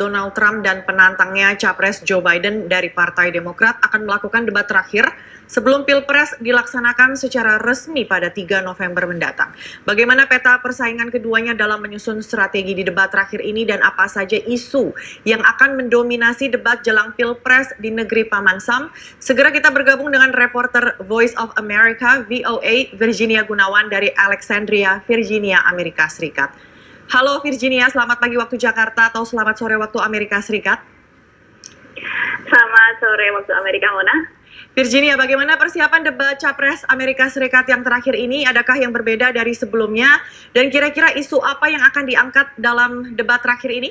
Donald Trump dan penantangnya Capres Joe Biden dari Partai Demokrat akan melakukan debat terakhir sebelum Pilpres dilaksanakan secara resmi pada 3 November mendatang. Bagaimana peta persaingan keduanya dalam menyusun strategi di debat terakhir ini dan apa saja isu yang akan mendominasi debat jelang Pilpres di negeri Paman Sam? Segera kita bergabung dengan reporter Voice of America VOA Virginia Gunawan dari Alexandria, Virginia, Amerika Serikat. Halo Virginia, selamat pagi waktu Jakarta atau selamat sore waktu Amerika Serikat. Selamat sore waktu Amerika, Mona. Virginia, bagaimana persiapan debat Capres Amerika Serikat yang terakhir ini? Adakah yang berbeda dari sebelumnya? Dan kira-kira isu apa yang akan diangkat dalam debat terakhir ini?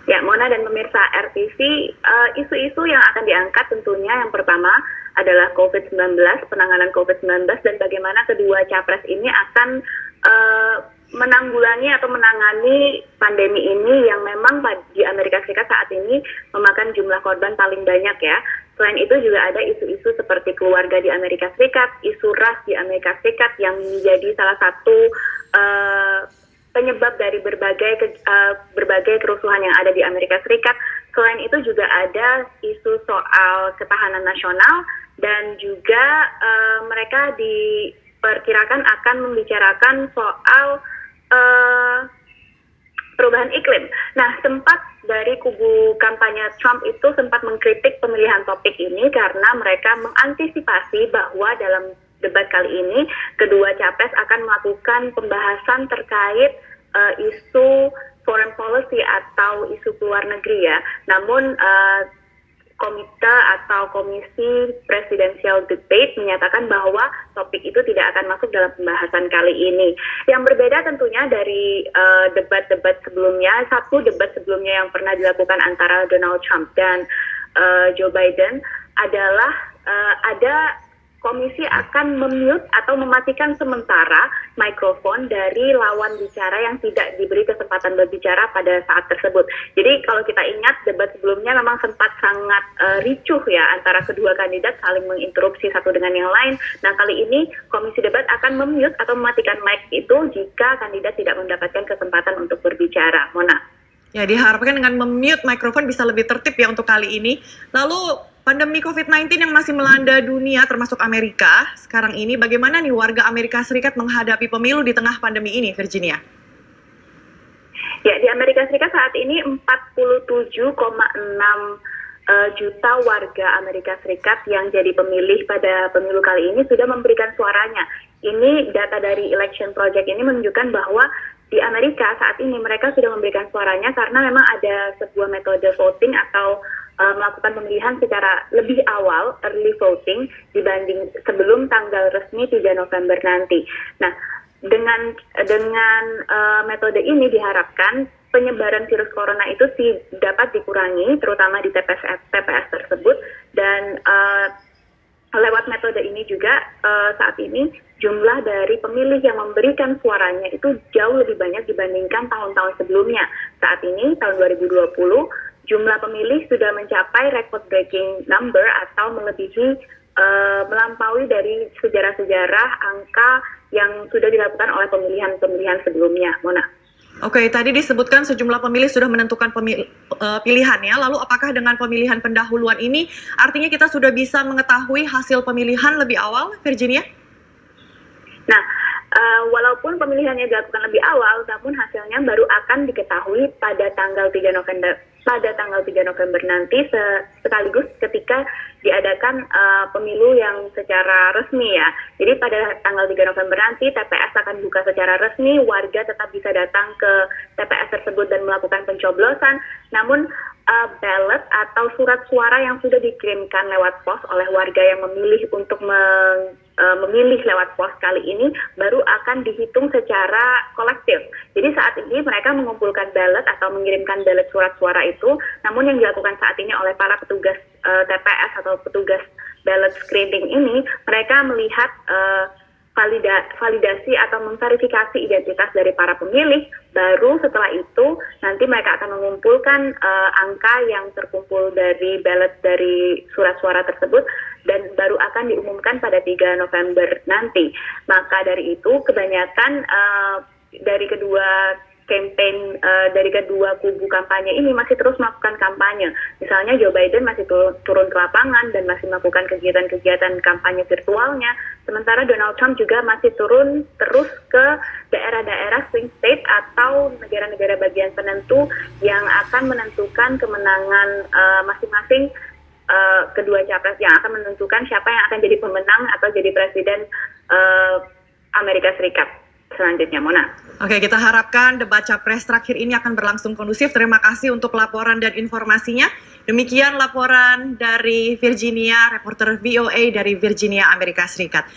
Ya, Mona dan pemirsa RTV, isu-isu yang akan diangkat tentunya yang pertama adalah COVID-19, penanganan COVID-19, dan bagaimana kedua Capres ini akan menanggulangi atau menangani pandemi ini yang memang di Amerika Serikat saat ini memakan jumlah korban paling banyak ya. Selain itu juga ada isu-isu seperti keluarga di Amerika Serikat, isu ras di Amerika Serikat yang menjadi salah satu penyebab dari berbagai kerusuhan yang ada di Amerika Serikat. Selain itu juga ada isu soal ketahanan nasional dan juga mereka diperkirakan akan membicarakan soal perubahan iklim. Nah, sempat dari kubu kampanye Trump itu sempat mengkritik pemilihan topik ini karena mereka mengantisipasi bahwa dalam debat kali ini kedua capres akan melakukan pembahasan terkait isu foreign policy atau isu luar negeri ya. Namun komite atau komisi presidential debate menyatakan bahwa topik itu tidak akan masuk dalam pembahasan kali ini. Yang berbeda tentunya dari debat-debat sebelumnya, satu debat sebelumnya yang pernah dilakukan antara Donald Trump dan Joe Biden adalah ada komisi akan memute atau mematikan sementara mikrofon dari lawan bicara yang tidak diberi kesempatan berbicara pada saat tersebut. Jadi kalau kita ingat debat sebelumnya memang sempat sangat ricuh ya antara kedua kandidat saling menginterupsi satu dengan yang lain. Nah kali ini komisi debat akan memute atau mematikan mic itu jika kandidat tidak mendapatkan kesempatan untuk berbicara. Mona. Ya, diharapkan dengan memute mikrofon bisa lebih tertib ya untuk kali ini. Lalu pandemi COVID-19 yang masih melanda dunia termasuk Amerika sekarang ini, bagaimana nih warga Amerika Serikat menghadapi pemilu di tengah pandemi ini, Virginia? Ya, di Amerika Serikat saat ini 47,6 juta warga Amerika Serikat yang jadi pemilih pada pemilu kali ini sudah memberikan suaranya. Ini data dari Election Project ini menunjukkan bahwa di Amerika saat ini mereka sudah memberikan suaranya karena memang ada sebuah metode voting atau melakukan pemilihan secara lebih awal, early voting, dibanding sebelum tanggal resmi 3 November nanti. Nah, dengan metode ini diharapkan penyebaran virus corona itu dapat dikurangi, terutama di TPS tersebut, dan lewat metode ini juga saat ini jumlah dari pemilih yang memberikan suaranya itu jauh lebih banyak dibandingkan tahun-tahun sebelumnya. Saat ini, tahun 2020, jumlah pemilih sudah mencapai record-breaking number atau melampaui dari sejarah-sejarah angka yang sudah dilakukan oleh pemilihan-pemilihan sebelumnya, Mona. Oke, tadi disebutkan sejumlah pemilih sudah menentukan pilihannya. Lalu apakah dengan pemilihan pendahuluan ini artinya kita sudah bisa mengetahui hasil pemilihan lebih awal, Virginia? Nah, walaupun pemilihannya dilakukan lebih awal, namun hasilnya baru akan diketahui pada tanggal 3 November nanti sekaligus ketika diadakan pemilu yang secara resmi ya. Jadi pada tanggal 3 November nanti TPS akan buka secara resmi, warga tetap bisa datang ke TPS tersebut dan melakukan pencoblosan. Namun ballot atau surat suara yang sudah dikirimkan lewat pos oleh warga yang memilih untuk memilih lewat pos kali ini baru akan dihitung secara kolektif. Jadi saat ini mereka mengumpulkan ballot atau mengirimkan ballot surat suara itu, namun yang dilakukan saat ini oleh para petugas TPS atau petugas ballot screening ini, mereka melihat validasi atau memverifikasi identitas dari para pemilih. Baru setelah itu nanti mereka akan mengumpulkan angka yang terkumpul dari ballot dari surat suara tersebut dan baru akan diumumkan pada 3 November nanti. Maka dari itu kebanyakan dari kedua campaign dari kedua kubu kampanye ini masih terus melakukan kampanye. Misalnya Joe Biden masih turun ke lapangan dan masih melakukan kegiatan-kegiatan kampanye virtualnya, sementara Donald Trump juga masih turun terus ke daerah-daerah swing state atau negara-negara bagian penentu yang akan menentukan kemenangan masing-masing kedua capres, yang akan menentukan siapa yang akan jadi pemenang atau jadi presiden Amerika Serikat selanjutnya, Mona. Oke, kita harapkan debat capres terakhir ini akan berlangsung kondusif. Terima kasih untuk laporan dan informasinya. Demikian laporan dari Virginia, reporter VOA dari Virginia, Amerika Serikat.